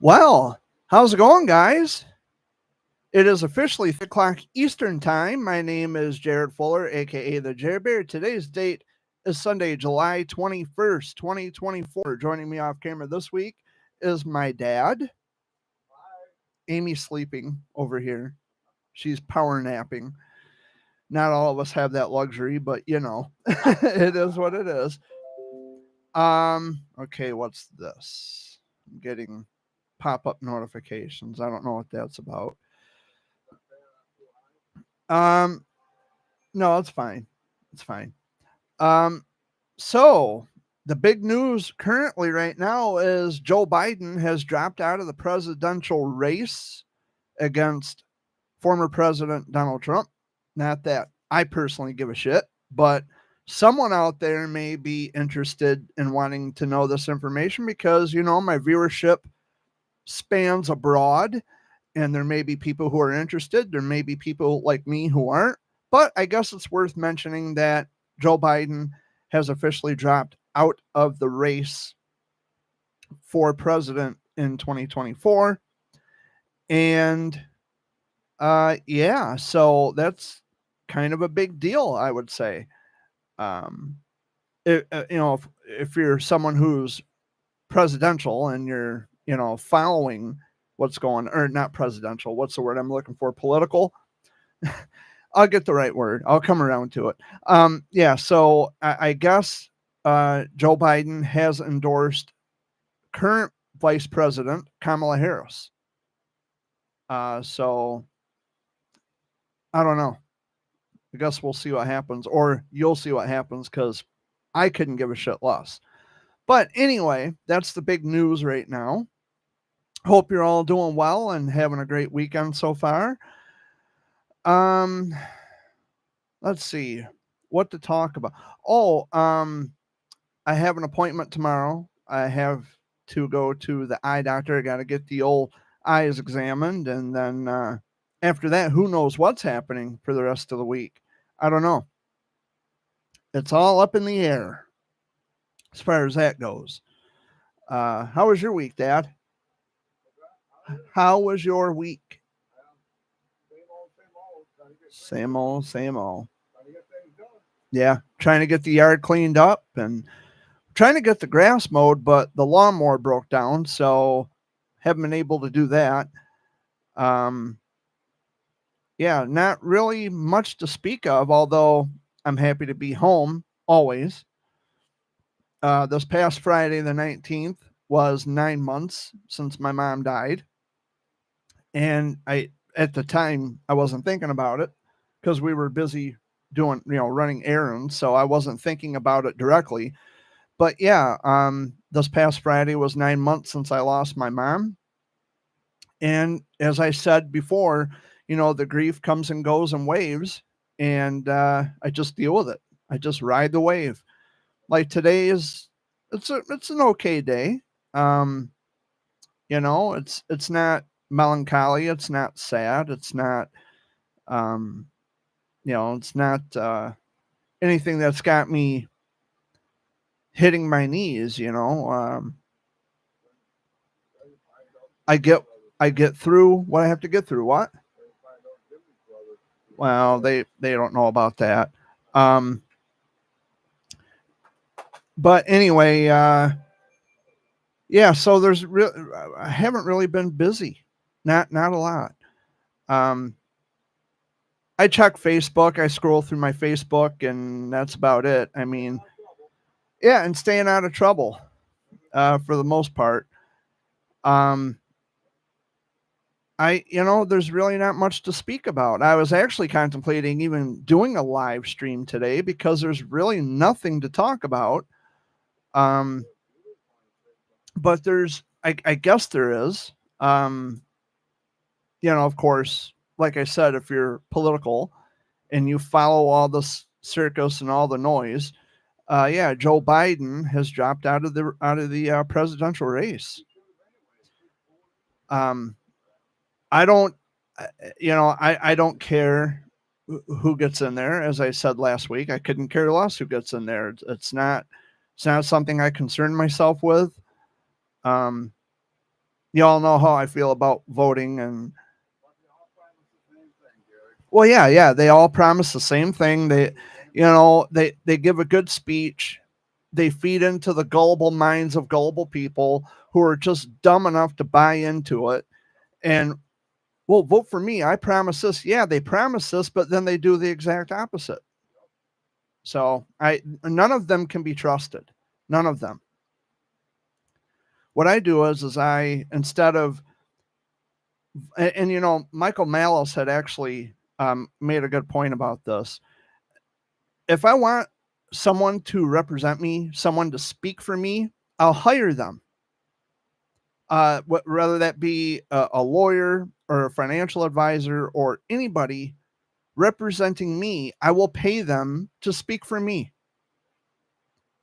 Well, how's it going, guys? It is officially 3 o'clock Eastern Time. My name is Jared Fuller, aka the Jared Bear. Today's date is Sunday, July 21st, 2024. Joining me off camera this week is my dad. Amy's sleeping over here. She's power napping. Not all of us have that luxury, but it is what it is. Okay, what's this? I'm getting pop-up notifications. I don't know what that's about. Um, no, it's fine. It's fine. Um, so the big news currently right now is Joe Biden has dropped out of the presidential race against former President Donald Trump. Not that I personally give a shit, but someone out there may be interested in wanting to know this information because, my viewership spans abroad and there may be people who are interested. There may be people like me who aren't. But I guess it's worth mentioning that Joe Biden has officially dropped out of the race for president in 2024. And yeah, so that's kind of a big deal, I would say. If you're someone who's presidential and you're, following what's going, or not presidential, what's the word I'm looking for? Political. I'll get the right word. I'll come around to it. Yeah, so I guess Joe Biden has endorsed current Vice President Kamala Harris. So I don't know. I guess we'll see what happens, or you'll see what happens because I couldn't give a shit less. But anyway, that's the big news right now. Hope you're all doing well and having a great weekend so far. Um, let's see what to talk about. Oh, I have an appointment tomorrow. I have to go to the eye doctor. I got to get the old eyes examined, and then after that, who knows what's happening for the rest of the week? I don't know. It's all up in the air as far as that goes. How was your week, Dad? How was your week? Same old, same old. Yeah, trying to get the yard cleaned up and trying to get the grass mowed, but the lawnmower broke down, so haven't been able to do that. Um, yeah, not really much to speak of, although I'm happy to be home always. This past Friday, the 19th, was 9 months since my mom died. And at the time, I wasn't thinking about it because we were busy doing, running errands. So I wasn't thinking about it directly. But yeah, this past Friday was 9 months since I lost my mom. And as I said before, the grief comes and goes in waves, and I just deal with it. I just ride the wave. Like today it's an okay day. Um, it's not melancholy. It's not sad. It's not, um, it's not anything that's got me hitting my knees. I get I get through what I have to get through. What? Well, they don't know about that. Um, but anyway, yeah. So I haven't really been busy. Not a lot. Um, I check Facebook. I scroll through my Facebook, and that's about it. I mean, yeah, and staying out of trouble for the most part. Um, there's really not much to speak about. I was actually contemplating even doing a live stream today because there's really nothing to talk about. Um, but I guess there is. Of course, like I said, if you're political and you follow all this circus and all the noise, yeah, Joe Biden has dropped out of the presidential race. Um, I don't, I don't care who gets in there. As I said last week, I couldn't care less who gets in there. It's not something I concern myself with. Um, You all know how I feel about voting. And well, yeah, they all promise the same thing. They give a good speech. They feed into the gullible minds of gullible people who are just dumb enough to buy into it. And well, vote for me. I promise this. Yeah, they promise this, but then they do the exact opposite. So none of them can be trusted. None of them. What I do is I, instead of, Michael Malice had actually made a good point about this. If I want someone to represent me, someone to speak for me, I'll hire them. Whether that be a lawyer or a financial advisor or anybody representing me, I will pay them to speak for me.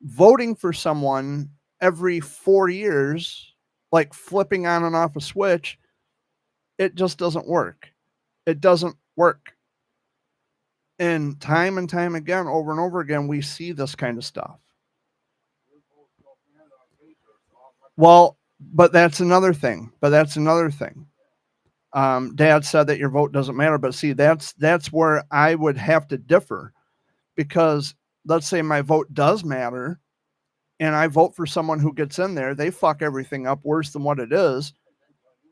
Voting for someone every 4 years, like flipping on and off a switch, it just doesn't work. It doesn't work. And time again, over and over again, we see this kind of stuff. Well, but that's another thing. Dad said that your vote doesn't matter, but see, that's where I would have to differ, because let's say my vote does matter and I vote for someone who gets in there, they fuck everything up worse than what it is.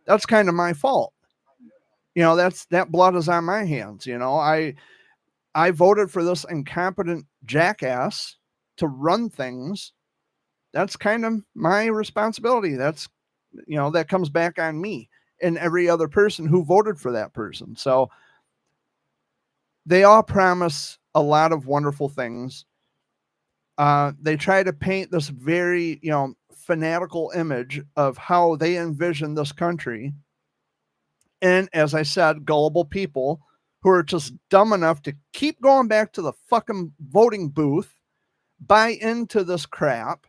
That's kind of my fault. That blood is on my hands. I voted for this incompetent jackass to run things. That's kind of my responsibility. That comes back on me and every other person who voted for that person. So they all promise a lot of wonderful things. They try to paint this very, fanatical image of how they envision this country. And as I said, gullible people who are just dumb enough to keep going back to the fucking voting booth, buy into this crap.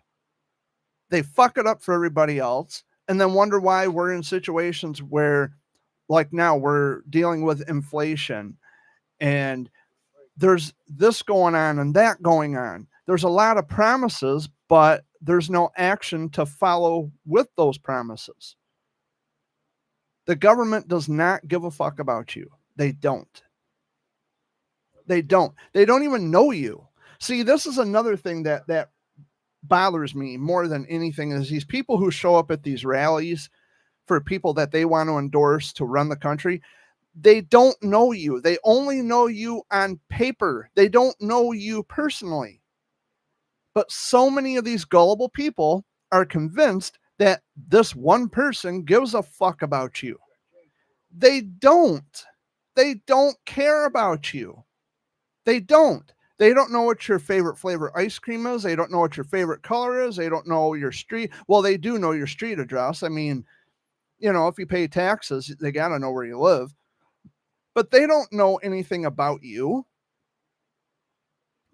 They fuck it up for everybody else, and then wonder why we're in situations where, like now, we're dealing with inflation and there's this going on and that going on. There's a lot of promises, but there's no action to follow with those promises. The government does not give a fuck about you. They don't. They don't even know you. See, this is another thing that bothers me more than anything, is these people who show up at these rallies for people that they want to endorse to run the country. They don't know you. They only know you on paper. They don't know you personally. But so many of these gullible people are convinced that this one person gives a fuck about you. They don't. They don't care about you. They don't. They don't know what your favorite flavor ice cream is. They don't know what your favorite color is. They don't know your street. Well, they do know your street address. I mean, if you pay taxes, they got to know where you live. But they don't know anything about you.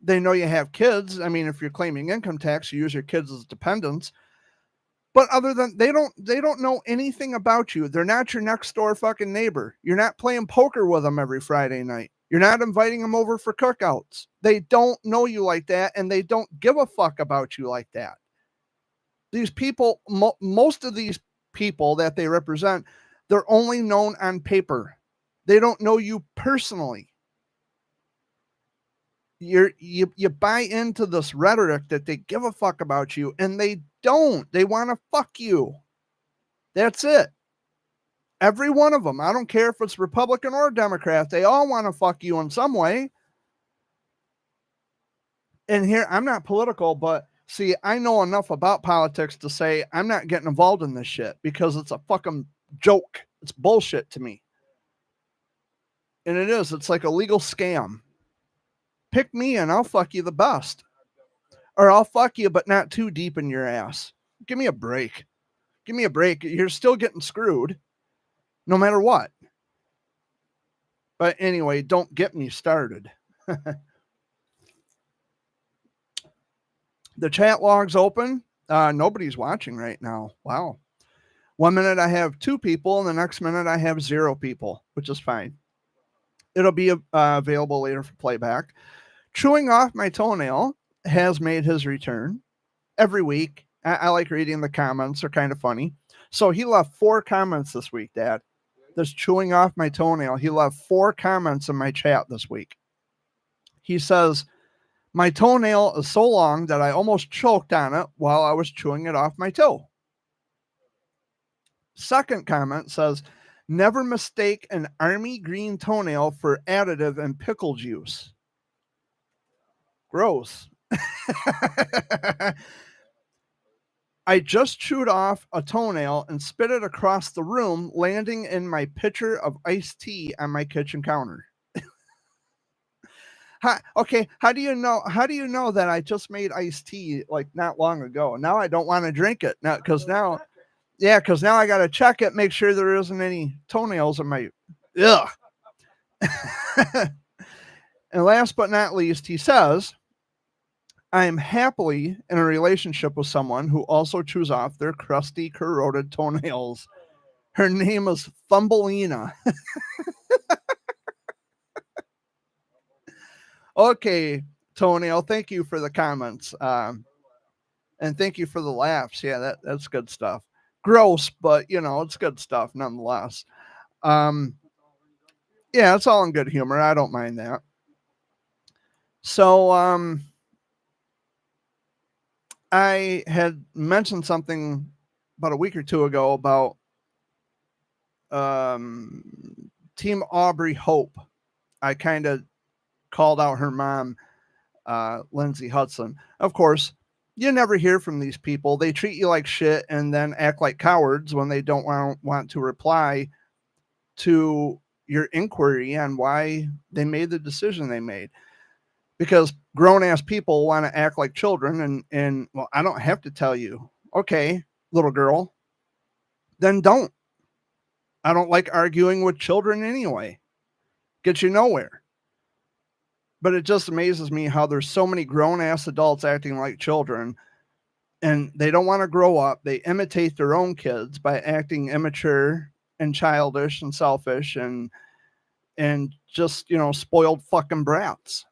They know you have kids. I mean, if you're claiming income tax, you use your kids as dependents. But other than they don't know anything about you. They're not your next door fucking neighbor. You're not playing poker with them every Friday night. You're not inviting them over for cookouts. They don't know you like that, and they don't give a fuck about you like that. These people, most of these people that they represent, they're only known on paper. They don't know you personally. You buy into this rhetoric that they give a fuck about you, and they don't. They want to fuck you. That's it. Every one of them. I don't care if it's Republican or Democrat. They all want to fuck you in some way. And here, I'm not political, but see, I know enough about politics to say I'm not getting involved in this shit because it's a fucking joke. It's bullshit to me. And it is. It's like a legal scam. Pick me and I'll fuck you the best. Or I'll fuck you, but not too deep in your ass. Give me a break. Give me a break. You're still getting screwed no matter what. But anyway, don't get me started. The chat log's open. Nobody's watching right now. Wow. 1 minute I have 2 people, and the next minute I have 0 people, which is fine. It'll be available later for playback. Chewing off my toenail has made his return every week. I like reading the comments. They're kind of funny. So he left 4 comments this week, Dad. This chewing off my toenail. He left 4 comments in my chat this week. He says, my toenail is so long that I almost choked on it while I was chewing it off my toe. Second comment says, never mistake an army green toenail for additive and pickle juice. Gross. I just chewed off a toenail and spit it across the room, landing in my pitcher of iced tea on my kitchen counter. How do you know that I just made iced tea like not long ago? Now I don't want to drink it now because now I got to check it, make sure there isn't any toenails in my. Ugh. And last but not least, he says, I am happily in a relationship with someone who also chews off their crusty, corroded toenails. Her name is Thumbelina. Okay, Toenail, thank you for the comments. And thank you for the laughs. Yeah, that's good stuff. Gross, but it's good stuff nonetheless. Yeah, it's all in good humor. I don't mind that. So I had mentioned something about a week or two ago about Team Aubrey Hope. I kind of called out her mom, Lindsay Hudson. Of course, you never hear from these people. They treat you like shit and then act like cowards when they don't want to reply to your inquiry on why they made the decision they made. Because grown-ass people want to act like children, and well, I don't have to tell you. Okay, little girl, then don't. I don't like arguing with children anyway. Gets you nowhere. But it just amazes me how there's so many grown-ass adults acting like children, and they don't want to grow up. They imitate their own kids by acting immature and childish and selfish and just, spoiled fucking brats.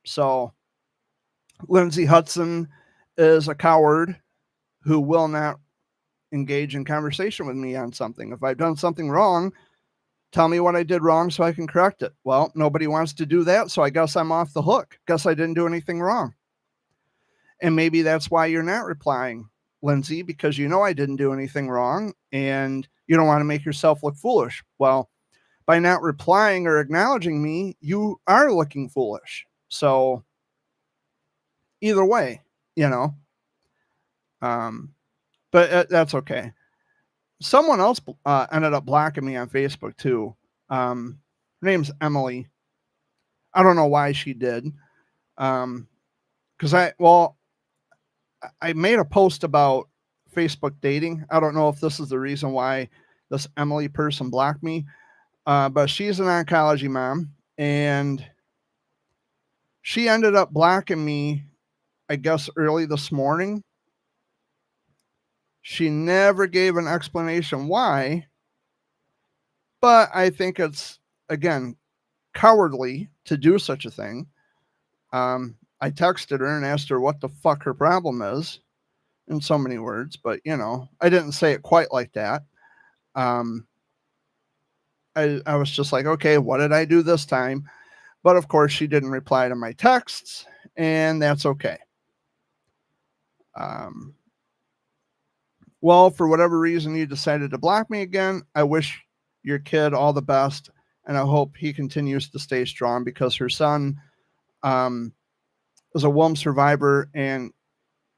So Lindsay Hudson is a coward who will not engage in conversation with me on something. If I've done something wrong, tell me what I did wrong so I can correct it. Well, nobody wants to do that, so I guess I'm off the hook. Guess I didn't do anything wrong. And maybe that's why you're not replying, Lindsay, because I didn't do anything wrong and you don't want to make yourself look foolish. Well, by not replying or acknowledging me, you are looking foolish. So either way, but that's okay. Someone else ended up blocking me on Facebook too. Her name's Emily. I don't know why she did. Because I made a post about Facebook dating. I don't know if this is the reason why this Emily person blocked me. But she's an oncology mom, and she ended up blocking me, I guess, early this morning. She never gave an explanation why, but I think it's, again, cowardly to do such a thing. I texted her and asked her what the fuck her problem is in so many words, but, I didn't say it quite like that. I was just like, okay, what did I do this time? But of course, she didn't reply to my texts, and that's okay. Well, for whatever reason you decided to block me again, I wish your kid all the best, and I hope he continues to stay strong, because her son was a womb survivor, and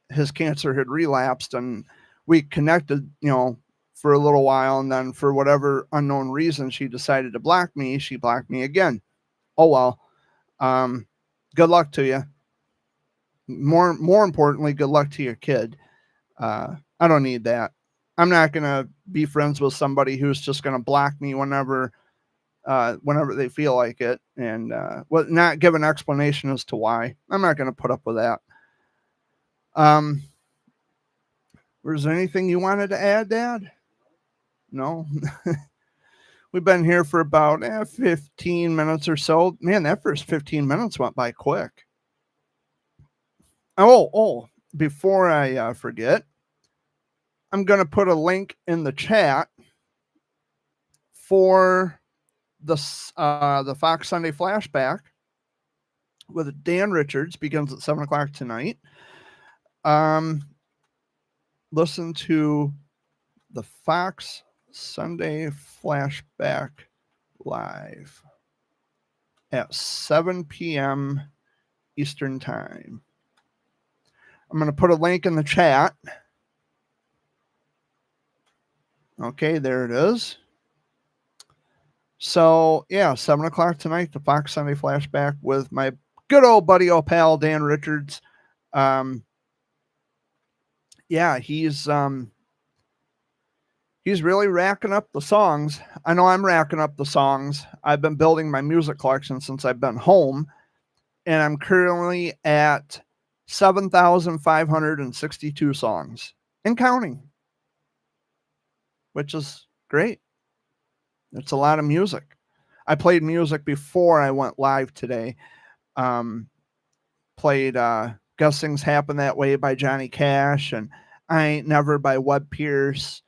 his cancer had relapsed, and we connected, for a little while, and then for whatever unknown reason she decided to block me. She blocked me again. Oh well. Good luck to you. More importantly, good luck to your kid. I don't need that. I'm not gonna be friends with somebody who's just gonna block me whenever they feel like it, and not give an explanation as to why. I'm not gonna put up with that. Was there anything you wanted to add, Dad? No. We've been here for about 15 minutes or so. Man, that first 15 minutes went by quick. Oh, before I forget, I'm going to put a link in the chat for the Fox Sunday Flashback with Dan Richards. Begins at 7 o'clock tonight. Listen to the Fox Sunday Flashback live at 7 p.m. Eastern Time. I'm going to put a link in the chat. Okay, there it is. So, yeah, 7 o'clock tonight, the Fox Sunday Flashback with my good old buddy, old pal, Dan Richards. Yeah, he's really racking up the songs. I know I'm racking up the songs. I've been building my music collection since I've been home, and I'm currently at 7,562 songs and counting, which is great. It's a lot of music. I played music before I went live today. Played Guess Things Happen That Way by Johnny Cash, and I Ain't Never by Webb Pierce,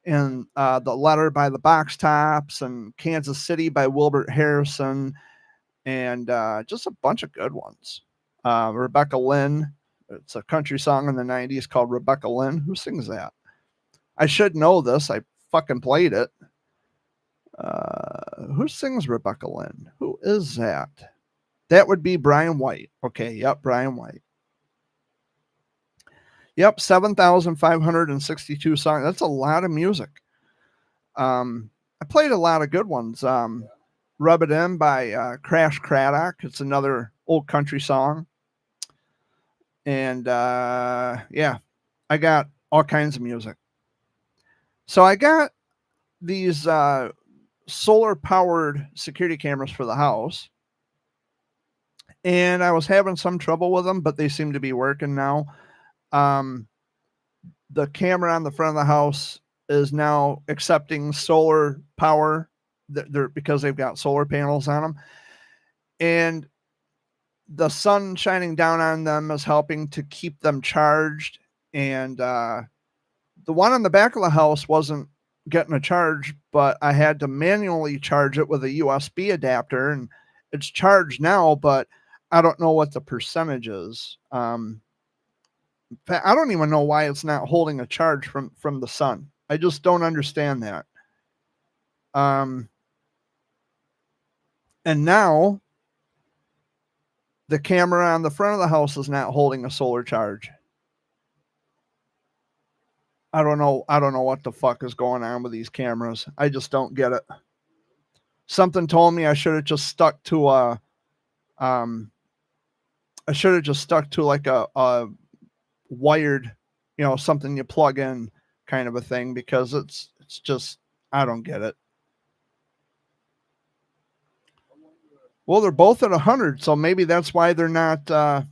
and The Letter by the Box Tops, and Kansas City by Wilbert Harrison, and just a bunch of good ones. Rebecca Lynn. It's a country song in the 90s called Rebecca Lynn. Who sings that? I should know this. I fucking played it. Who sings Rebecca Lynn? Who is that? That would be Brian White. Okay, yep, Brian White. Yep, 7,562 songs. That's a lot of music. I played a lot of good ones. Rub It In by Crash Craddock. It's another old country song. And yeah, I got all kinds of music. So I got these solar powered security cameras for the house, and I was having some trouble with them, but they seem to be working now. The camera on the front of the house is now accepting solar power because they've got solar panels on them, and the sun shining down on them is helping to keep them charged. And the one on the back of the house wasn't getting a charge, but I had to manually charge it with a USB adapter, and it's charged now, but I don't know what the percentage is. I don't even know why it's not holding a charge from the sun. I just don't understand that. And now the camera on the front of the house is not holding a solar charge. I don't know what the fuck is going on with these cameras. I just don't get it. Something told me I should have just stuck to like a wired, something you plug in kind of a thing, because it's just, I don't get it. Well, they're both at 100, so maybe that's why they're not. They're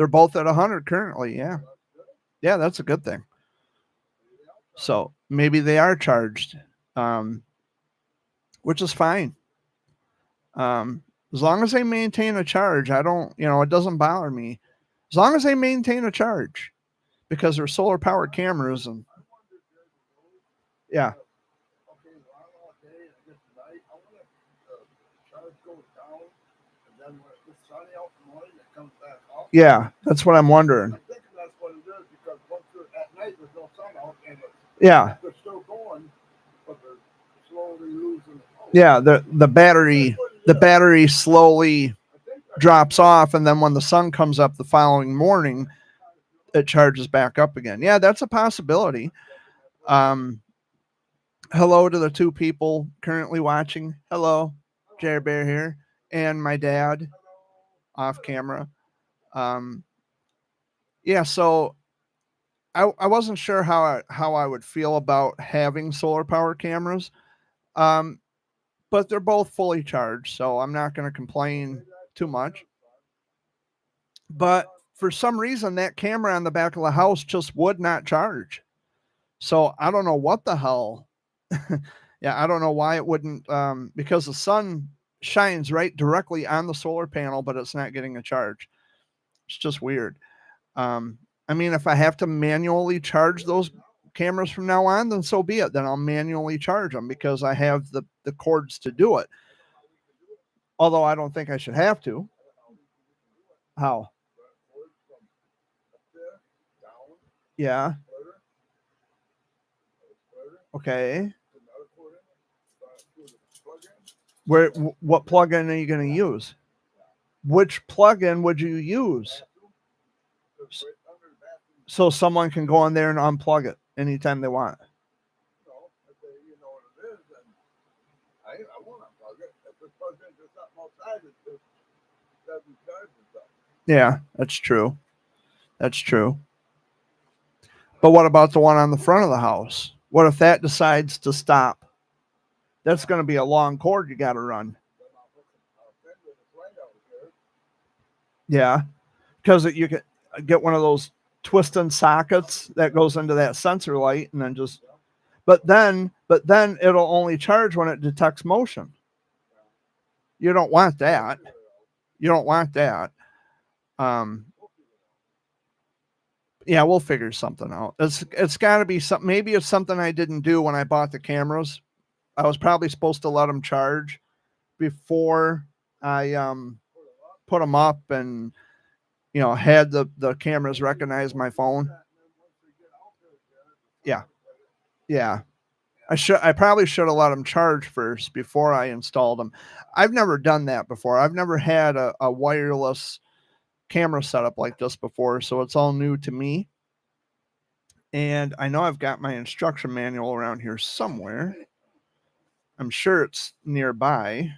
both at 100 currently. Yeah, that's a good thing. So maybe they are charged, which is fine. As long as they maintain a charge, I don't, it doesn't bother me. As long as they maintain a charge, because they're solar powered cameras, and yeah. Yeah, that's what I'm wondering. Yeah. Yeah, the battery slowly drops off, and then when the sun comes up the following morning, it charges back up again. Yeah, that's a possibility. Hello to the two people currently watching. Hello, Jerry Bear here, and my dad off camera. Yeah, so I wasn't sure how I would feel about having solar power cameras, but they're both fully charged, so I'm not going to complain too much. But for some reason, that camera on the back of the house just would not charge. So I don't know what the hell. Yeah, I don't know why it wouldn't, because the sun shines right directly on the solar panel, but it's not getting a charge. It's just weird. I mean, if I have to manually charge those cameras from now on, then so be it. Then I'll manually charge them because I have the cords to do it. Although I don't think I should have to. How? Yeah. Okay. What plug-in are you going to use? Which plug-in would you use? So someone can go in there and unplug it anytime they want. Yeah, that's true. That's true. But what about the one on the front of the house? What if that decides to stop? That's going to be a long cord you got to run. Yeah, because you can get one of those twisting sockets that goes into that sensor light, and then just. But then it'll only charge when it detects motion. You don't want that. You don't want that. Yeah, we'll figure something out. It's got to be something. Maybe it's something I didn't do when I bought the cameras. I was probably supposed to let them charge before I put them up and had the cameras recognize my phone. Yeah. I probably should have let them charge first before I installed them. I've never done that before. I've never had a wireless camera setup like this before, so it's all new to me. And I know I've got my instruction manual around here somewhere. I'm sure it's nearby.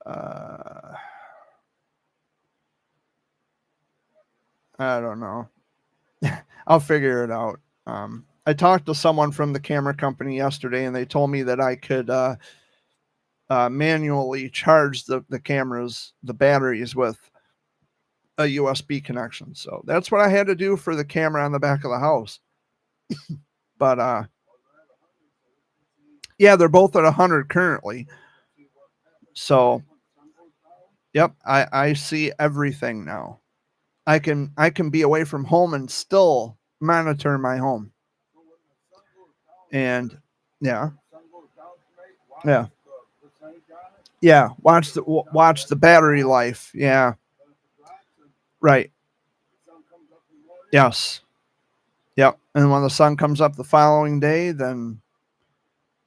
I don't know. I'll figure it out. I talked to someone from the camera company yesterday, and they told me that I could manually charge the cameras, the batteries, with a USB connection. So that's what I had to do for the camera on the back of the house. But yeah, they're both at 100 currently. So yep, I see everything now. I can be away from home and still monitor my home. And yeah. Watch the battery life. Yeah. Right. Yes. Yep. And when the sun comes up the following day, then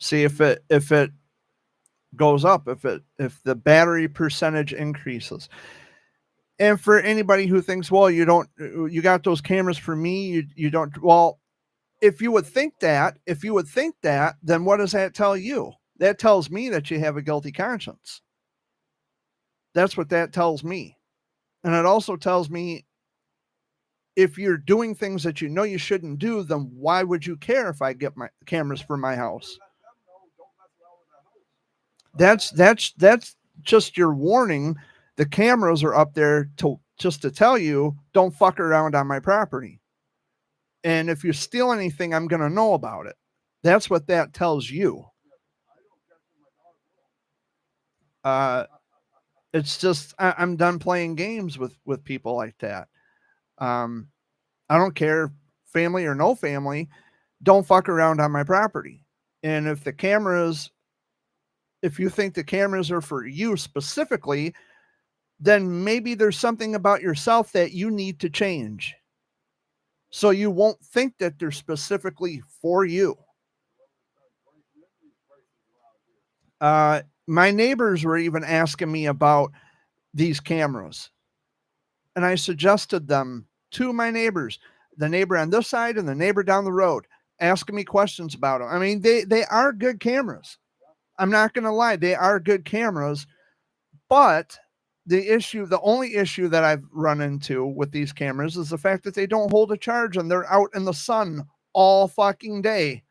see if it goes up, if the battery percentage increases. And for anybody who thinks, well, you got those cameras for me, you don't. Well, if you would think that, then what does that tell you? That tells me that you have a guilty conscience. That's what that tells me. And it also tells me if you're doing things that you shouldn't do, then why would you care if I get my cameras for my house? That's just your warning. The cameras are up there to tell you, don't fuck around on my property. And if you steal anything, I'm going to know about it. That's what that tells you. It's just I'm done playing games with people like that. I don't care, family or no family, don't fuck around on my property. And if you think the cameras are for you specifically, then maybe there's something about yourself that you need to change. So you won't think that they're specifically for you. My neighbors were even asking me about these cameras. And I suggested them to my neighbors, the neighbor on this side and the neighbor down the road, asking me questions about them. I mean, they are good cameras. I'm not going to lie. They are good cameras. But the only issue that I've run into with these cameras is the fact that they don't hold a charge and they're out in the sun all fucking day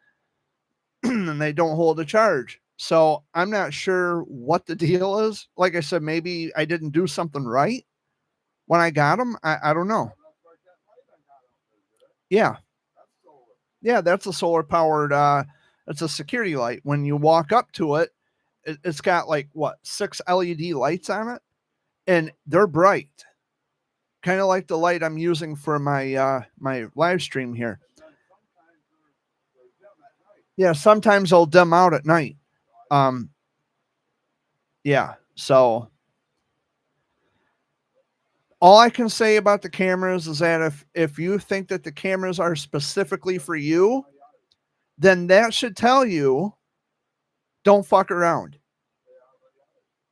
and they don't hold a charge. So I'm not sure what the deal is. Like I said, maybe I didn't do something right when I got them. I don't know. Yeah. Yeah, that's a solar powered, it's a security light. When you walk up to it, it's got like 6 LED lights on it, and they're bright, kind of like the light I'm using for my my live stream here. Yeah, sometimes they'll dim out at night. Yeah, so all I can say about the cameras is that if you think that the cameras are specifically for you, then that should tell you don't fuck around.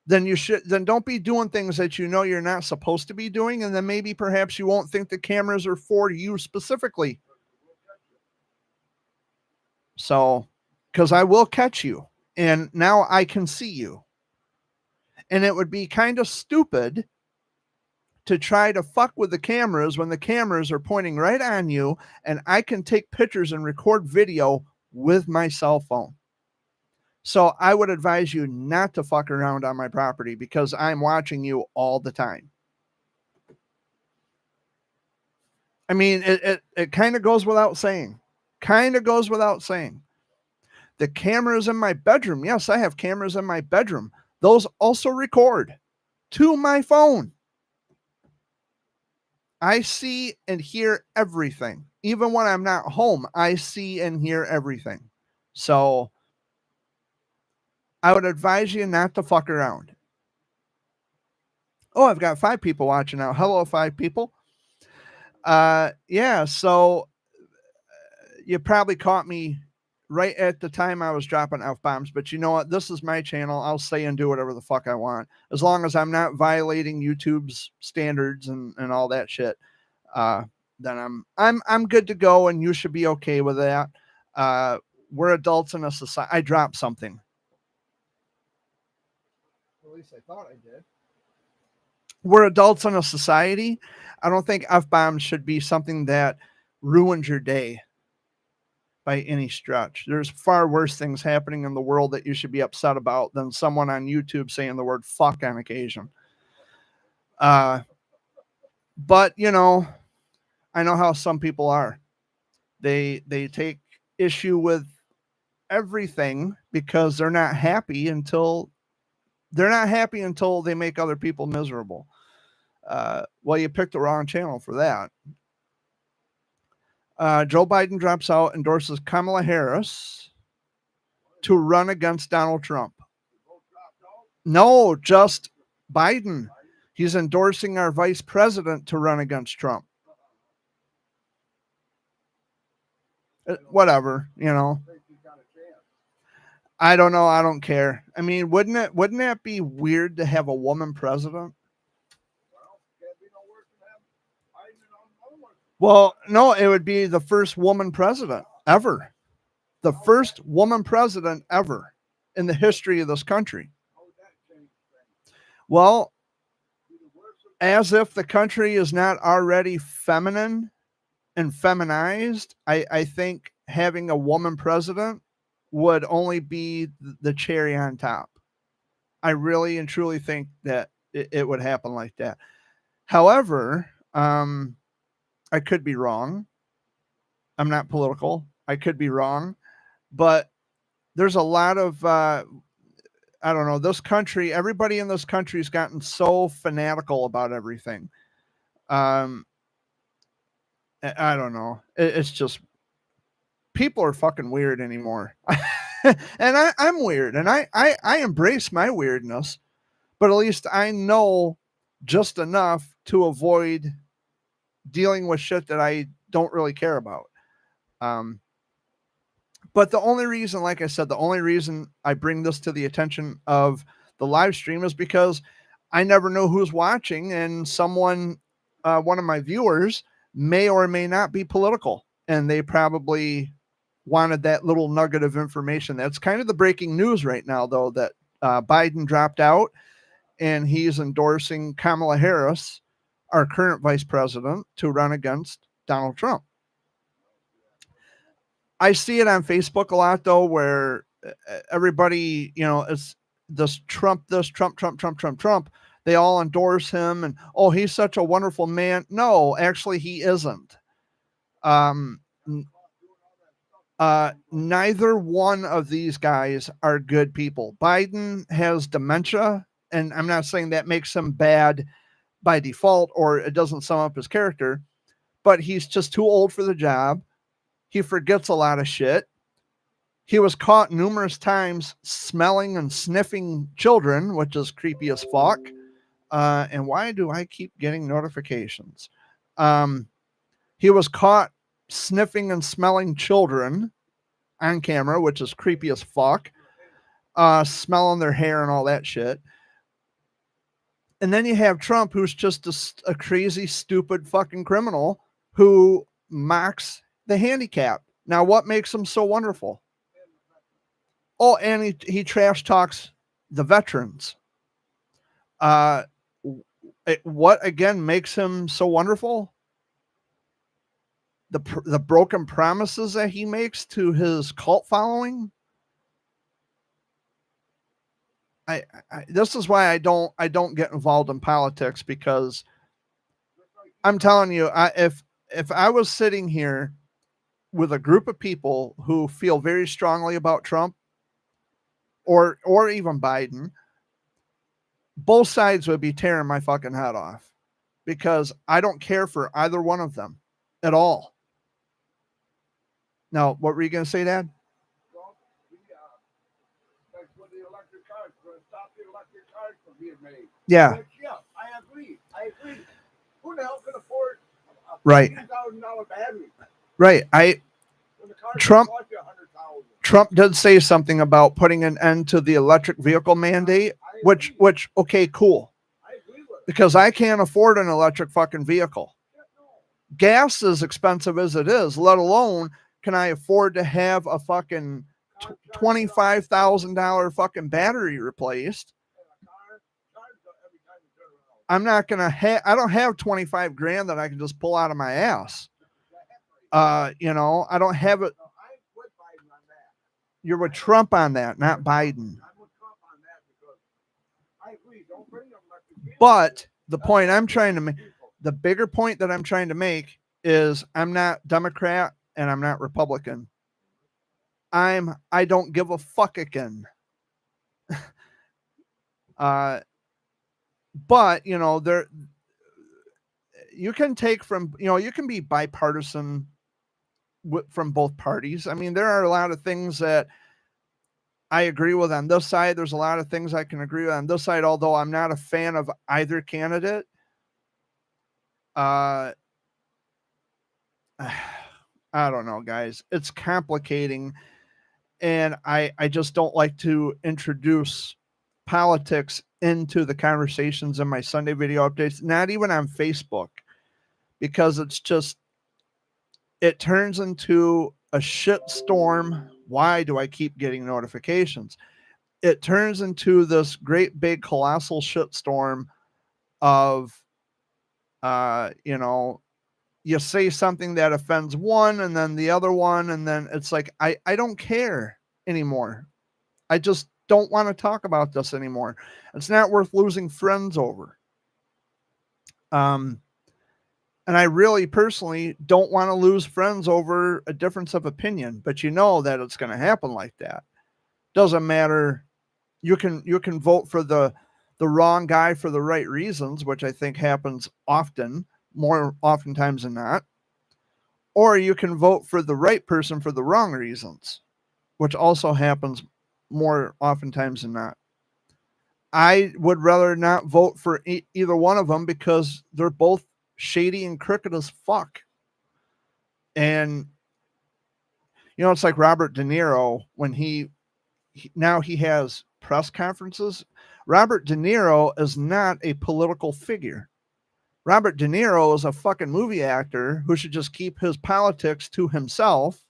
Then don't be doing things that you know you're not supposed to be doing, and then maybe perhaps you won't think the cameras are for you specifically. So, because I will catch you, and now I can see you. And it would be kind of stupid to try to fuck with the cameras when the cameras are pointing right on you, and I can take pictures and record video with my cell phone. So I would advise you not to fuck around on my property because I'm watching you all the time. I mean, it kind of goes without saying. Kind of goes without saying. The cameras in my bedroom. Yes, I have cameras in my bedroom. Those also record to my phone. I see and hear everything. Even when I'm not home, I see and hear everything. So I would advise you not to fuck around. Oh, I've got 5 people watching now. Hello, 5 people. Yeah, so you probably caught me right at the time I was dropping F-bombs, but you know what? This is my channel. I'll say and do whatever the fuck I want, as long as I'm not violating YouTube's standards and all that shit. Then I'm good to go, and you should be okay with that. We're adults in a society. I dropped something. At least I thought I did. We're adults in a society. I don't think F-bombs should be something that ruins your day by any stretch. There's far worse things happening in the world that you should be upset about than someone on YouTube saying the word fuck on occasion. But you know, I know how some people are. They take issue with everything because they're not happy until they make other people miserable. Well, you picked the wrong channel for that. Joe Biden drops out, endorses Kamala Harris to run against Donald Trump. No, just Biden. He's endorsing our vice president to run against Trump. Whatever, you know. I don't know. I don't care. I mean, wouldn't that be weird to have a woman president? Well, no, it would be the first woman president ever. The first woman president ever in the history of this country. Well, as if the country is not already feminine and feminized, I think having a woman president would only be the cherry on top. I really and truly think that it would happen like that. However, I could be wrong. I'm not political. I could be wrong, but there's a lot of I don't know, this country, everybody in this country has gotten so fanatical about everything. I don't know. It's just people are fucking weird anymore. And I'm weird, and I embrace my weirdness, but at least I know just enough to avoid dealing with shit that I don't really care about. But the only reason, like I said, the only reason I bring this to the attention of the live stream is because I never know who's watching, and someone, one of my viewers, may or may not be political, and they probably wanted that little nugget of information. That's kind of the breaking news right now, though, that Biden dropped out and he's endorsing Kamala Harris, our current vice president, to run against Donald Trump. I see it on Facebook a lot, though, where everybody, you know, it's this Trump, Trump. They all endorse him, and oh, he's such a wonderful man. No, actually, he isn't. Neither one of these guys are good people. Biden has dementia, and I'm not saying that makes him bad by default or it doesn't sum up his character, but he's just too old for the job. He forgets a lot of shit. He was caught numerous times smelling and sniffing children, which is creepy as fuck. And why do I keep getting notifications? He was caught sniffing and smelling children on camera, which is creepy as fuck. Smelling their hair and all that shit. And then you have Trump, who's just a crazy, stupid fucking criminal who mocks the handicap. Now, what makes him so wonderful? Oh, and he trash talks the veterans. What again makes him so wonderful? The broken promises that he makes to his cult following. This is why I don't get involved in politics, because I'm telling you, if I was sitting here with a group of people who feel very strongly about Trump or even Biden, both sides would be tearing my fucking head off, because I don't care for either one of them at all. Now, what were you going to say, Dad? Yeah. I agree. Who the hell can afford right $50,000 battery? Right. Trump did say something about putting an end to the electric vehicle mandate, which okay, cool. I agree with it. Because I can't afford an electric fucking vehicle. Gas is expensive as it is, let alone can I afford to have a fucking $25,000 fucking battery replaced. I'm not gonna have. I don't have 25 grand that I can just pull out of my ass. I don't have it. You're with Trump on that, not Biden. But the point I'm trying to make, the bigger point that I'm trying to make, is I'm not Democrat and I'm not Republican. I don't give a fuck again. But there you can take from you can be bipartisan from both parties. I mean, there are a lot of things that I agree with on this side. There's a lot of things I can agree with on this side, although I'm not a fan of either candidate. I don't know, guys. It's complicating, and I just don't like to introduce politics into the conversations in my Sunday video updates, not even on Facebook, because it turns into a shit storm. Why do I keep getting notifications? It turns into this great big colossal shit storm of, you say something that offends one and then the other one. And then it's like, I don't care anymore. I just don't want to talk about this anymore. It's not worth losing friends over. And I really personally don't want to lose friends over a difference of opinion, but that it's going to happen like that. Doesn't matter. You can vote for the wrong guy for the right reasons, which I think happens often, more oftentimes than not. Or you can vote for the right person for the wrong reasons, which also happens more oftentimes than not. I would rather not vote for either one of them, because they're both shady and crooked as fuck. And it's like Robert De Niro, when he now has press conferences. Robert De Niro is not a political figure. Robert De Niro is a fucking movie actor who should just keep his politics to himself,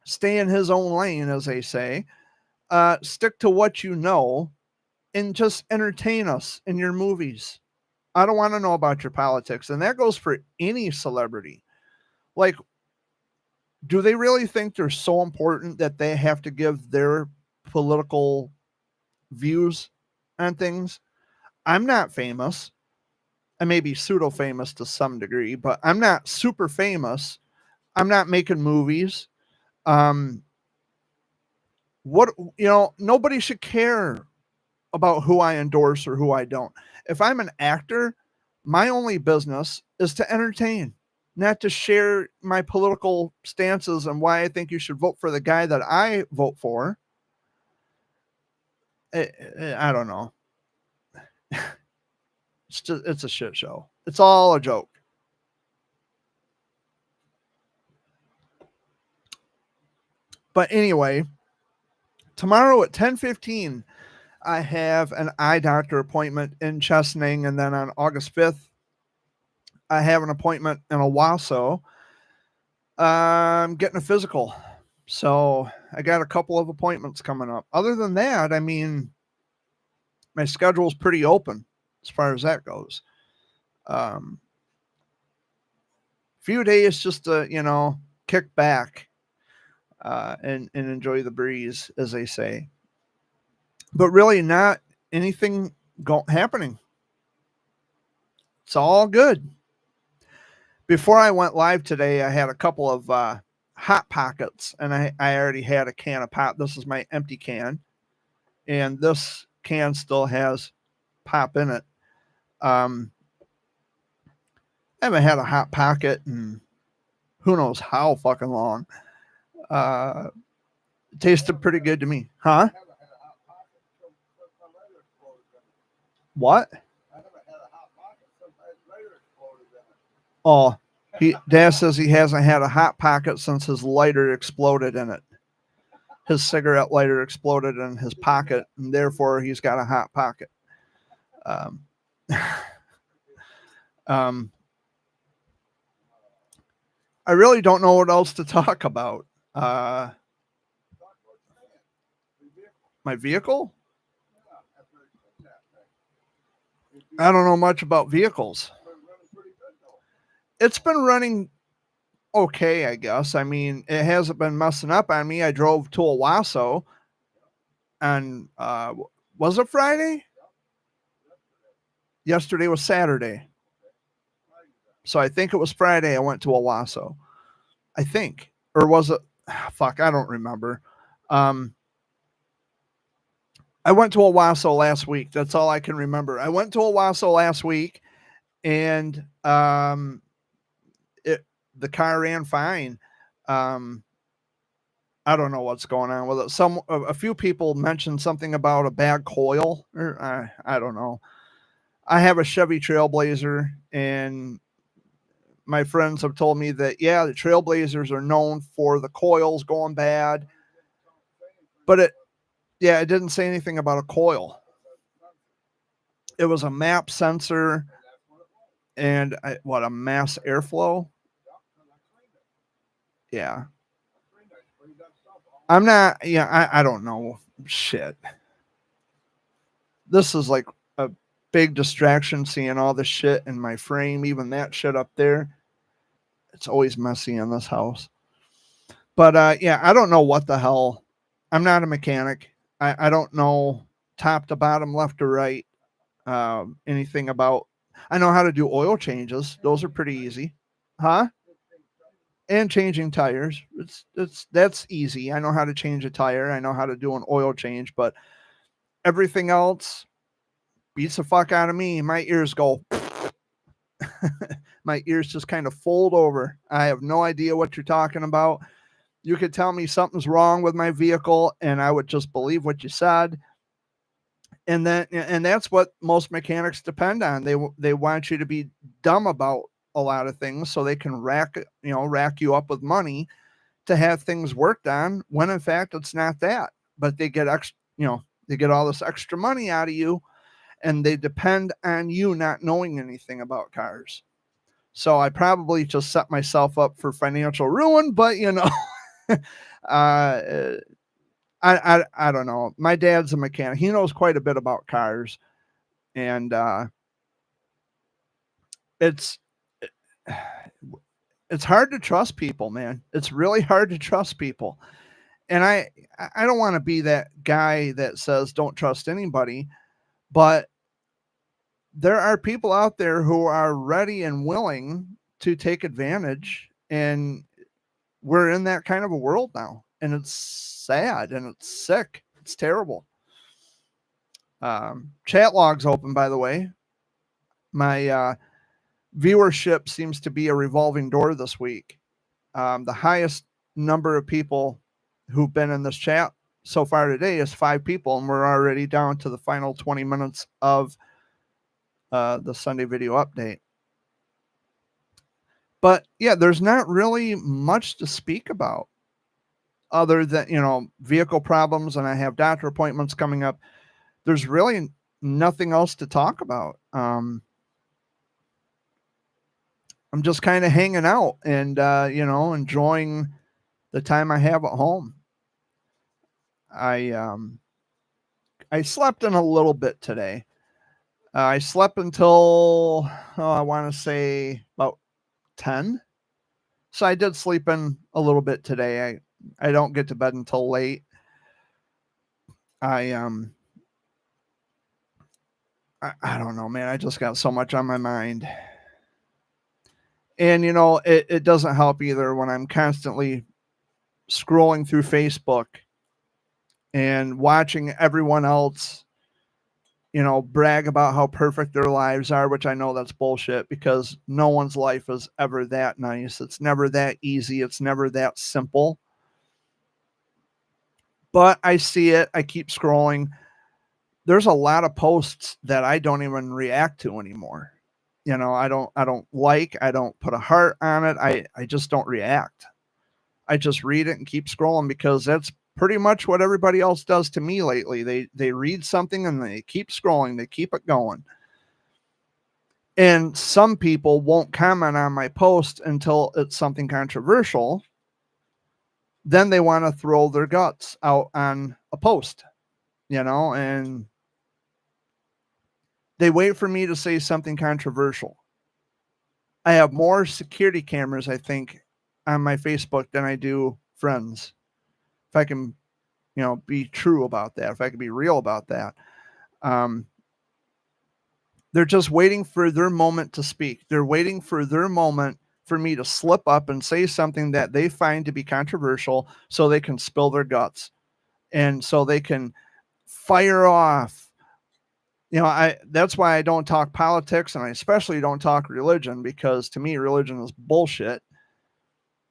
stay in his own lane, as they say, stick to what you know, and just entertain us in your movies. I don't want to know about your politics. And that goes for any celebrity. Like, do they really think they're so important that they have to give their political views on things? I'm not famous. I may be pseudo famous to some degree, but I'm not super famous. I'm not making movies. Nobody should care about who I endorse or who I don't. If I'm an actor, my only business is to entertain. not to share my political stances and why I think you should vote for the guy that I vote for. I don't know. It's a shit show. It's all a joke. But anyway, tomorrow at 10:15, I have an eye doctor appointment in Chesaning, and then on August 5th, I have an appointment in Owasso. I'm getting a physical. So I got a couple of appointments coming up. Other than that, I mean, my schedule's pretty open as far as that goes. Few days just to, kick back and enjoy the breeze, as they say. But really not anything happening. It's all good. Before I went live today, I had a couple of Hot Pockets, and I already had a can of pop. This is my empty can, and this can still has pop in it. I haven't had a Hot Pocket in who knows how fucking long. It tasted pretty good to me. Huh? What? Oh, Dad says he hasn't had a Hot Pocket since his lighter exploded in it. His cigarette lighter exploded in his pocket, and therefore he's got a Hot Pocket. I really don't know what else to talk about. My vehicle? I don't know much about vehicles. It's been running okay, I guess. I mean, it hasn't been messing up on me. I drove to Owasso, and was it Friday? Yesterday was Saturday. So I think it was Friday I went to Owasso. I think. Or was it? Fuck, I don't remember. I went to Owasso last week. That's all I can remember. I went to Owasso last week, and the car ran fine. I don't know what's going on with it. A few people mentioned something about a bad coil, or I don't know. I have a Chevy Trailblazer, and my friends have told me that, yeah, the Trailblazers are known for the coils going bad, but it didn't say anything about a coil. It was a MAP sensor and a mass airflow. Yeah. I'm not, I don't know. Shit. This is like a big distraction, seeing all the shit in my frame, even that shit up there. It's always messy in this house. But I don't know what the hell. I'm not a mechanic. I don't know top to bottom, left to right, anything about. I know how to do oil changes. Those are pretty easy. Huh? And changing tires. That's easy. I know how to change a tire. I know how to do an oil change, but everything else beats the fuck out of me. My ears go. My ears just kind of fold over. I have no idea what you're talking about. You could tell me something's wrong with my vehicle, and I would just believe what you said. And that's what most mechanics depend on. They want you to be dumb about a lot of things so they can rack you up with money to have things worked on, when in fact it's not that. But they get they get all this extra money out of you, and they depend on you not knowing anything about cars. So I probably just set myself up for financial ruin, but I don't know. My dad's a mechanic. He knows quite a bit about cars, and it's hard to trust people, man. It's really hard to trust people. And I don't want to be that guy that says don't trust anybody, but there are people out there who are ready and willing to take advantage, and we're in that kind of a world now, and it's sad and it's sick. It's terrible. Chat log's open, by the way. My viewership seems to be a revolving door this week. The highest number of people who've been in this chat so far today is 5 people, and we're already down to the final 20 minutes of the Sunday video update. But yeah, there's not really much to speak about other than, vehicle problems, and I have doctor appointments coming up. There's really nothing else to talk about. I'm just kind of hanging out and, enjoying the time I have at home. I slept in a little bit today. I slept until, I want to say about 10. So I did sleep in a little bit today. I don't get to bed until late. I don't know, man. I just got so much on my mind. And, it doesn't help either when I'm constantly scrolling through Facebook and watching everyone else, brag about how perfect their lives are, which I know that's bullshit because no one's life is ever that nice. It's never that easy. It's never that simple. But I see it. I keep scrolling. There's a lot of posts that I don't even react to anymore. I don't like, I don't put a heart on it. I just don't react. I just read it and keep scrolling because that's pretty much what everybody else does to me lately. They read something and they keep scrolling. They keep it going. And some people won't comment on my post until it's something controversial. Then they want to throw their guts out on a post, and they wait for me to say something controversial. I have more security cameras, I think, on my Facebook than I do friends. If I can, be true about that, if I can be real about that. They're just waiting for their moment to speak. They're waiting for their moment for me to slip up and say something that they find to be controversial so they can spill their guts. And so they can fire off. That's why I don't talk politics, and I especially don't talk religion, because to me, religion is bullshit.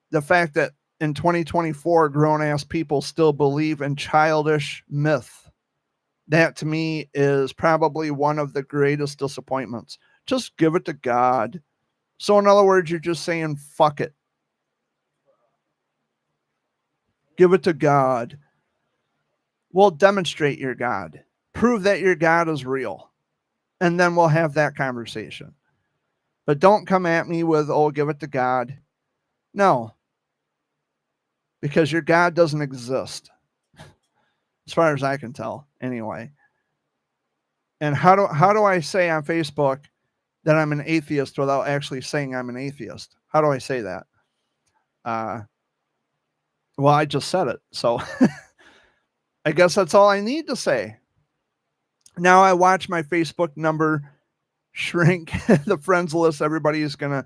The fact that in 2024, grown-ass people still believe in childish myth, that to me is probably one of the greatest disappointments. Just give it to God. So in other words, you're just saying, fuck it. Give it to God. Well, demonstrate your God. Prove that your God is real. And then we'll have that conversation. But don't come at me with, give it to God. No. Because your God doesn't exist. As far as I can tell, anyway. And how do I say on Facebook that I'm an atheist without actually saying I'm an atheist? How do I say that? Well, I just said it. So I guess that's all I need to say. Now I watch my Facebook number shrink, the friends list. Everybody is going to,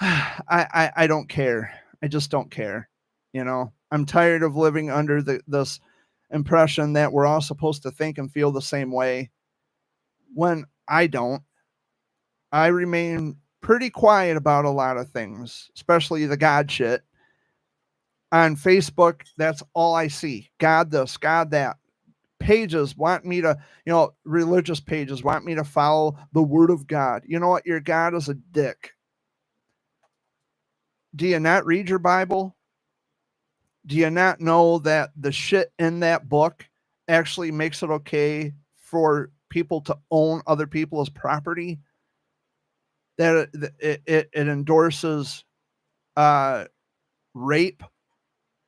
I don't care. I just don't care. I'm tired of living under this impression that we're all supposed to think and feel the same way when I don't. I remain pretty quiet about a lot of things, especially the God shit. On Facebook, that's all I see. God this, God that. Pages want me to, religious pages want me to follow the word of God. You know what? Your God is a dick. Do you not read your Bible? Do you not know that the shit in that book actually makes it okay for people to own other people's property? That it endorses rape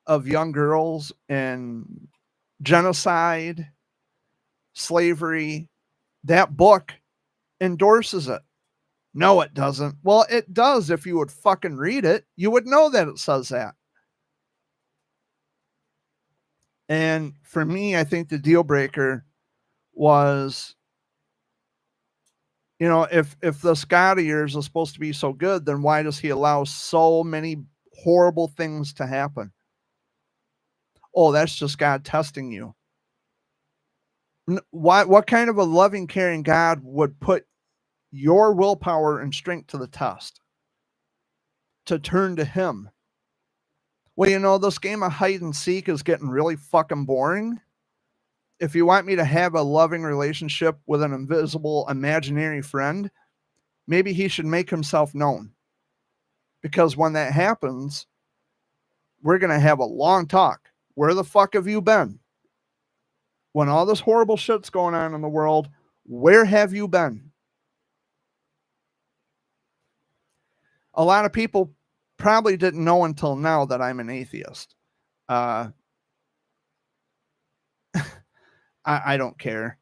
of young girls and genocide, slavery. That book endorses it. No, it doesn't. Well, it does. If you would fucking read it, you would know that it says that. And for me, I think the deal breaker was, if this God of yours is supposed to be so good, then why does he allow so many horrible things to happen? Oh, that's just God testing you. What kind of a loving, caring God would put your willpower and strength to the test, to turn to him. Well, you know, this game of hide and seek is getting really fucking boring. If you want me to have a loving relationship with an invisible imaginary friend, maybe he should make himself known. Because when that happens, we're going to have a long talk. Where the fuck have you been? When all this horrible shit's going on in the world, where have you been? A lot of people probably didn't know until now that I'm an atheist. I don't care.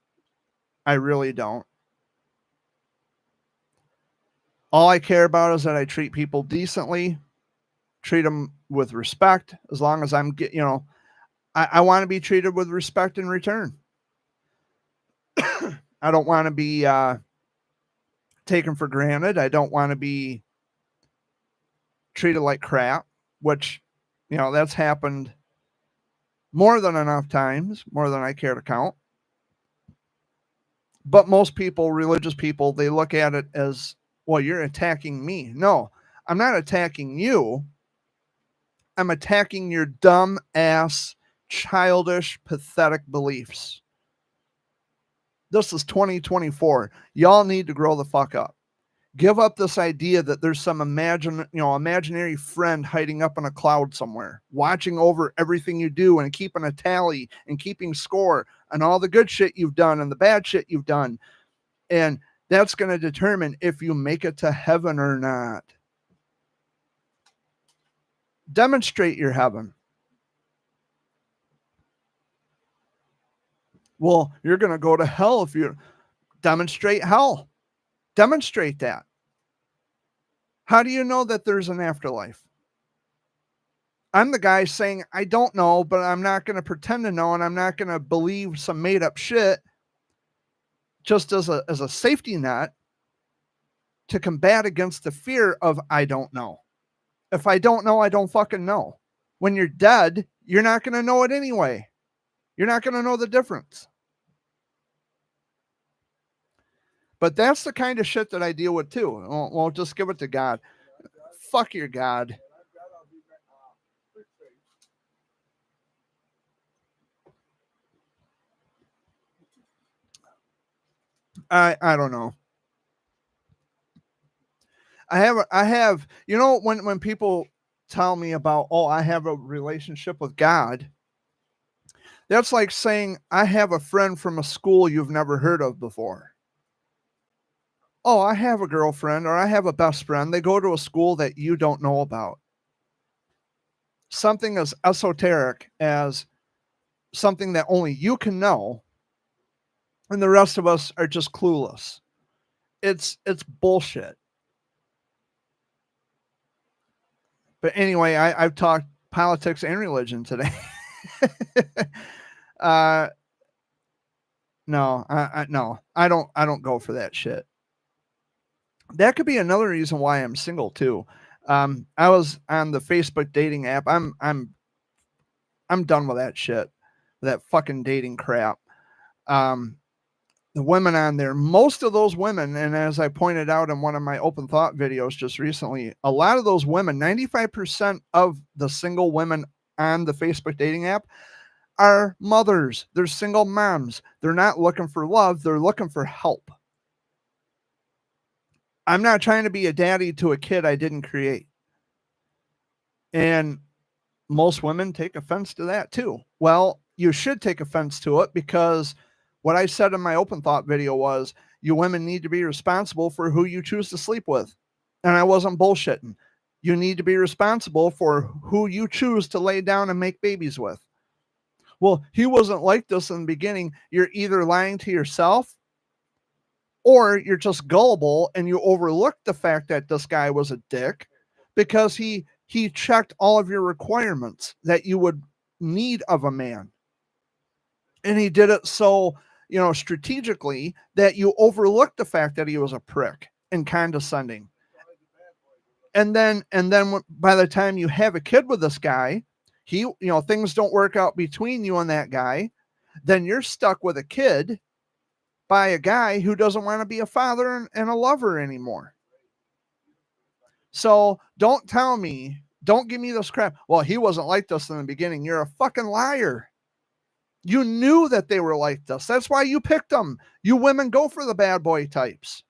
I really don't. All I care about is that I treat people decently, treat them with respect, as long as I'm, I want to be treated with respect in return. I don't want to be taken for granted. I don't want to be treated like crap, which, that's happened more than enough times, more than I care to count. But most people, religious people, they look at it as, well, you're attacking me. No, I'm not attacking you. I'm attacking your dumb ass, childish, pathetic beliefs. This is 2024. Y'all need to grow the fuck up. Give up this idea that there's some imaginary friend hiding up in a cloud somewhere, watching over everything you do and keeping a tally and keeping score on all the good shit you've done and the bad shit you've done. And that's going to determine if you make it to heaven or not. Demonstrate your heaven. Well, you're going to go to hell if you demonstrate hell. Demonstrate that. How do you know that there's an afterlife? I'm the guy saying, I don't know, but I'm not going to pretend to know, and I'm not going to believe some made up shit just as a safety net to combat against the fear of I don't know. If I don't know, I don't fucking know. When you're dead, you're not going to know it anyway. You're not going to know the difference. But that's the kind of shit that I deal with too. Well, just give it to God. Fuck your God. I don't know. I have, when people tell me about, I have a relationship with God, that's like saying I have a friend from a school you've never heard of before. Oh, I have a girlfriend or I have a best friend. They go to a school that you don't know about. Something as esoteric as something that only you can know, and the rest of us are just clueless. It's bullshit. But anyway, I've talked politics and religion today. No, I don't go for that shit. That could be another reason why I'm single too. I was on the Facebook dating app. I'm done with that shit, that fucking dating crap. The women on there, most of those women, and as I pointed out in one of my open thought videos just recently, a lot of those women, 95% of the single women on the Facebook dating app are mothers. They're single moms. They're not looking for love. They're looking for help. I'm not trying to be a daddy to a kid I didn't create. And most women take offense to that too. Well, you should take offense to it, because what I said in my open thought video was, you women need to be responsible for who you choose to sleep with. And I wasn't bullshitting. You need to be responsible for who you choose to lay down and make babies with. Well, he wasn't like this in the beginning. You're either lying to yourself, or you're just gullible and you overlook the fact that this guy was a dick because he checked all of your requirements that you would need of a man. And he did it so, strategically, that you overlooked the fact that he was a prick and condescending. And then by the time you have a kid with this guy, things don't work out between you and that guy, then you're stuck with a kid by a guy who doesn't want to be a father and a lover anymore. So don't tell me, don't give me this crap. Well, he wasn't like this in the beginning. You're a fucking liar. You knew that they were like this. That's why you picked them. You women go for the bad boy types.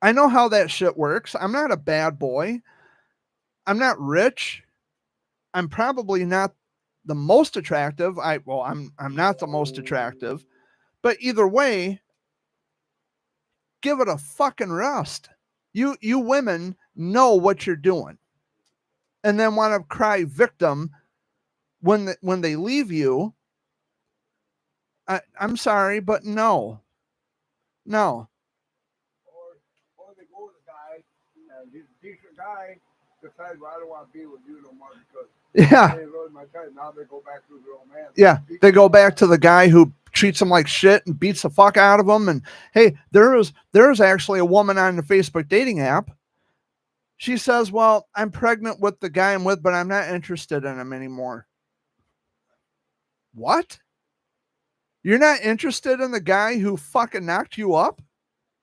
I know how that shit works. I'm not a bad boy. I'm not rich. I'm probably not the most attractive. I'm not the most attractive. But either way, give it a fucking rest. You women know what you're doing. And then want to cry victim when they leave you. I'm sorry, but no. Or they go with a guy, and he's a decent guy, decides, well, I don't want to be with you no more because Yeah. I ain't really my type. Now they go back to their old man. Yeah. They go back to the guy who treats them like shit and beats the fuck out of them. And hey, there's actually a woman on the Facebook dating app. She says, well, I'm pregnant with the guy I'm with, but I'm not interested in him anymore. What? You're not interested in the guy who fucking knocked you up?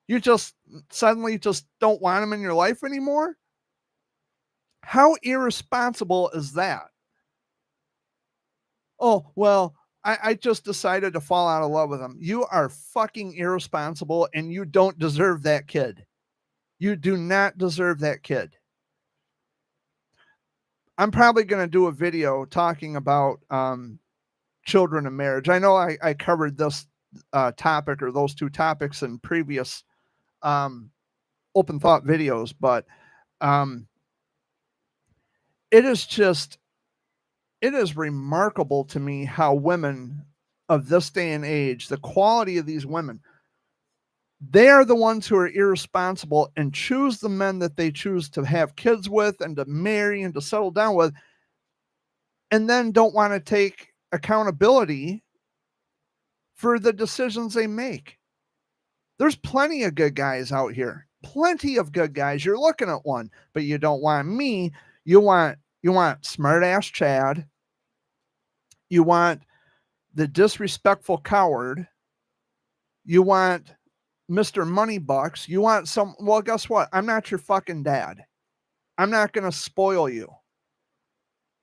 You just suddenly just don't want him in your life anymore? How irresponsible is that? Oh, well, I just decided to fall out of love with him. You are fucking irresponsible and you don't deserve that kid. You do not deserve that kid. I'm probably going to do a video talking about children and marriage. I know I covered this topic or those two topics in previous open thought videos, but it is remarkable to me how women of this day and age, the quality of these women, they are the ones who are irresponsible and choose the men that they choose to have kids with and to marry and to settle down with, and then don't want to take accountability for the decisions they make. There's plenty of good guys out here. Plenty of good guys. You're looking at one, but you don't want me. You want smart ass Chad. You want the disrespectful coward. You want Mr. Moneybucks. You want well, guess what? I'm not your fucking dad. I'm not going to spoil you.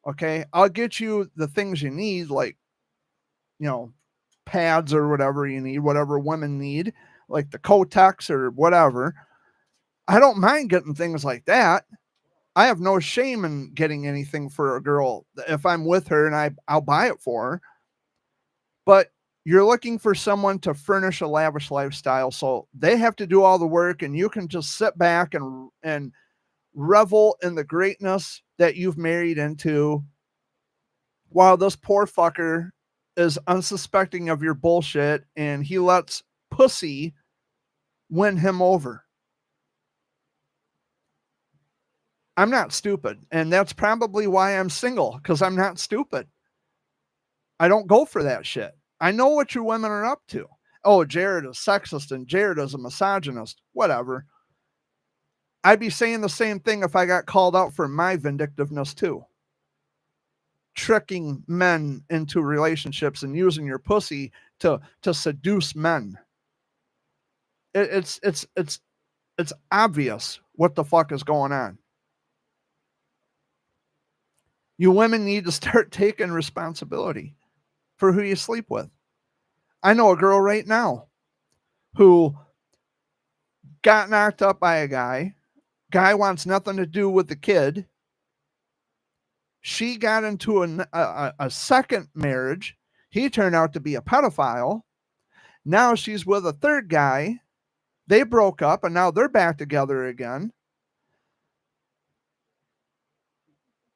Okay? I'll get you the things you need, like, pads or whatever you need, whatever women need, like the Kotex or whatever. I don't mind getting things like that. I have no shame in getting anything for a girl if I'm with her and I'll buy it for her. But you're looking for someone to furnish a lavish lifestyle, so they have to do all the work and you can just sit back and revel in the greatness that you've married into while this poor fucker is unsuspecting of your bullshit and he lets pussy win him over. I'm not stupid, and that's probably why I'm single, because I'm not stupid. I don't go for that shit. I know what you women are up to. Oh, Jared is sexist and Jared is a misogynist. Whatever. I'd be saying the same thing if I got called out for my vindictiveness too. Tricking men into relationships and using your pussy to seduce men. It's obvious what the fuck is going on. You women need to start taking responsibility for who you sleep with. I know a girl right now who got knocked up by a guy. Guy wants nothing to do with the kid. She got into a second marriage. He turned out to be a pedophile. Now she's with a third guy. They broke up and now they're back together again.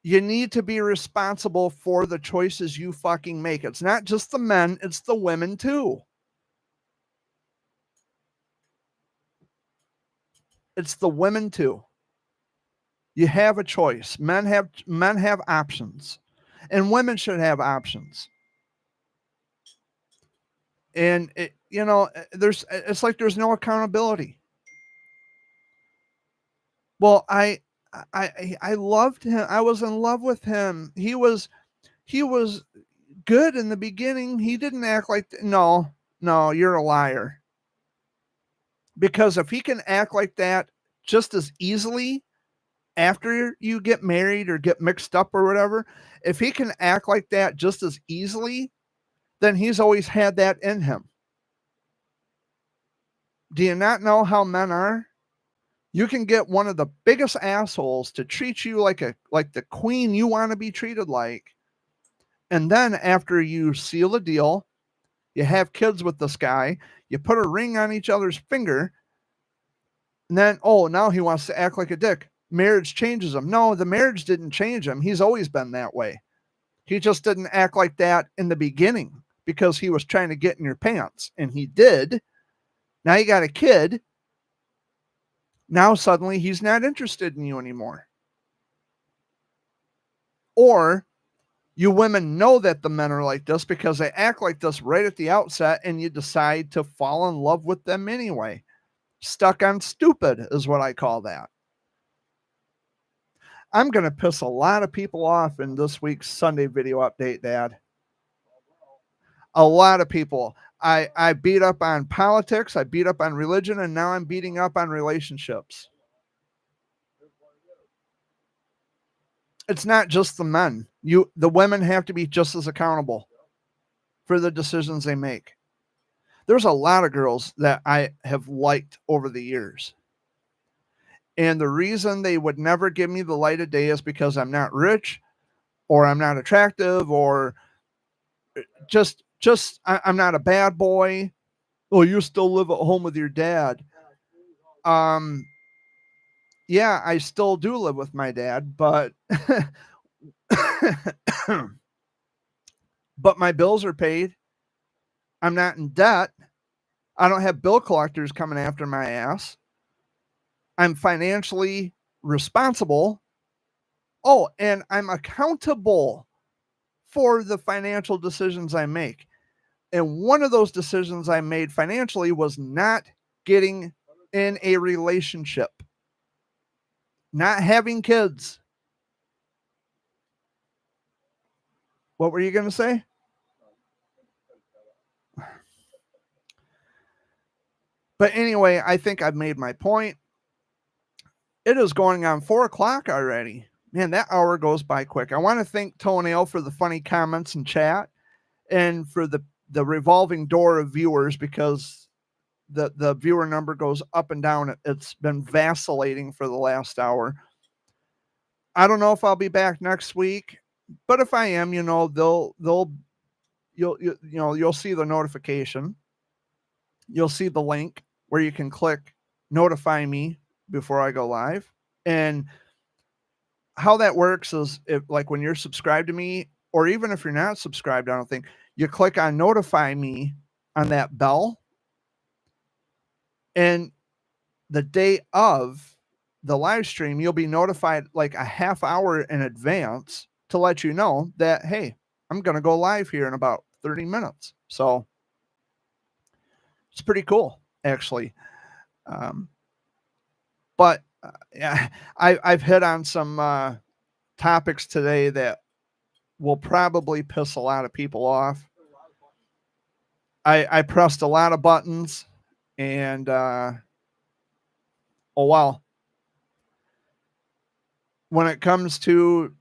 You need to be responsible for the choices you fucking make. It's not just the men, it's the women too. It's the women too. You have a choice. Men have options, and women should have options. And it's like there's no accountability. Well, I loved him. I was in love with him. He was good in the beginning. He didn't act like no. No, you're a liar. Because if he can act like that just as easily after you get married or get mixed up or whatever, if he can act like that just as easily, then he's always had that in him. Do you not know how men are? You can get one of the biggest assholes to treat you like the queen you want to be treated like. And then after you seal a deal, you have kids with this guy, you put a ring on each other's finger, and then, oh, now he wants to act like a dick. Marriage changes him. No, the marriage didn't change him. He's always been that way. He just didn't act like that in the beginning because he was trying to get in your pants. And he did. Now you got a kid. Now suddenly he's not interested in you anymore. Or you women know that the men are like this because they act like this right at the outset, and you decide to fall in love with them anyway. Stuck on stupid is what I call that. I'm going to piss a lot of people off in this week's Sunday video update, Dad. A lot of people. I beat up on politics, I beat up on religion, and now I'm beating up on relationships. It's not just the men. The women have to be just as accountable for the decisions they make. There's a lot of girls that I have liked over the years. And the reason they would never give me the light of day is because I'm not rich or I'm not attractive or just I'm not a bad boy. Oh, you still live at home with your dad. Yeah, I still do live with my dad, but but my bills are paid. I'm not in debt. I don't have bill collectors coming after my ass. I'm financially responsible. Oh, and I'm accountable for the financial decisions I make. And one of those decisions I made financially was not getting in a relationship, not having kids. What were you going to say? But anyway, I think I've made my point. It is going on 4 o'clock already. Man, that hour goes by quick. I want to thank Toenail for the funny comments and chat and for the revolving door of viewers, because the viewer number goes up and down. It's been vacillating for the last hour. I don't know if I'll be back next week, but if I am, you'll see the notification. You'll see the link where you can click notify me before I go live. And how that works is, like when you're subscribed to me, or even if you're not subscribed, I don't think, you click on notify me on that bell, and the day of the live stream, you'll be notified like a half hour in advance to let you know that, hey, I'm going to go live here in about 30 minutes. So it's pretty cool, actually. But yeah, I've hit on some topics today that will probably piss a lot of people off. I pressed a lot of buttons, and oh wow. When it comes to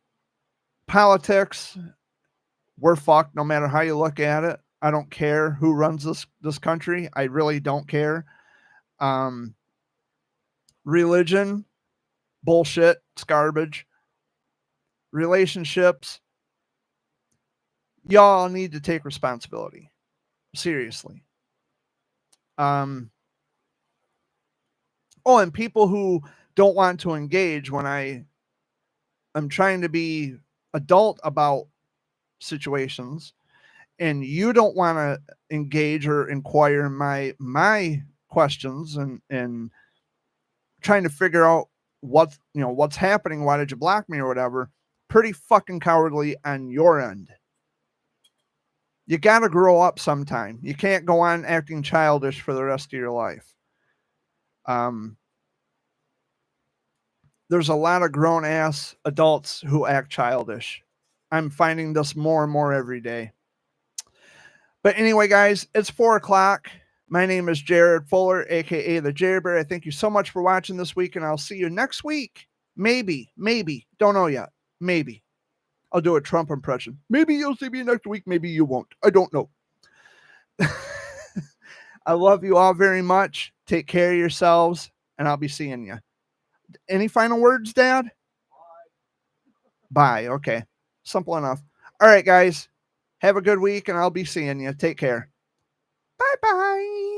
politics, we're fucked no matter how you look at it. I don't care who runs this country. I really don't care. Religion, bullshit, it's garbage. Relationships, y'all need to take responsibility. Seriously. Oh, and people who don't want to engage when I'm trying to be adult about situations, and you don't want to engage or inquire my questions and trying to figure out what's happening, why did you block me or whatever, pretty fucking cowardly on your end. You got to grow up sometime. You can't go on acting childish for the rest of your life. There's a lot of grown-ass adults who act childish. I'm finding this more and more every day. But anyway, guys, it's 4:00. My name is Jared Fuller, aka the Jerry Bear. I thank you so much for watching this week, and I'll see you next week. Maybe, don't know yet. Maybe I'll do a Trump impression. Maybe you'll see me next week. Maybe you won't. I don't know. I love you all very much. Take care of yourselves, and I'll be seeing you. Any final words, Dad? Bye. Okay. Simple enough. All right, guys. Have a good week, and I'll be seeing you. Take care. Bye-bye.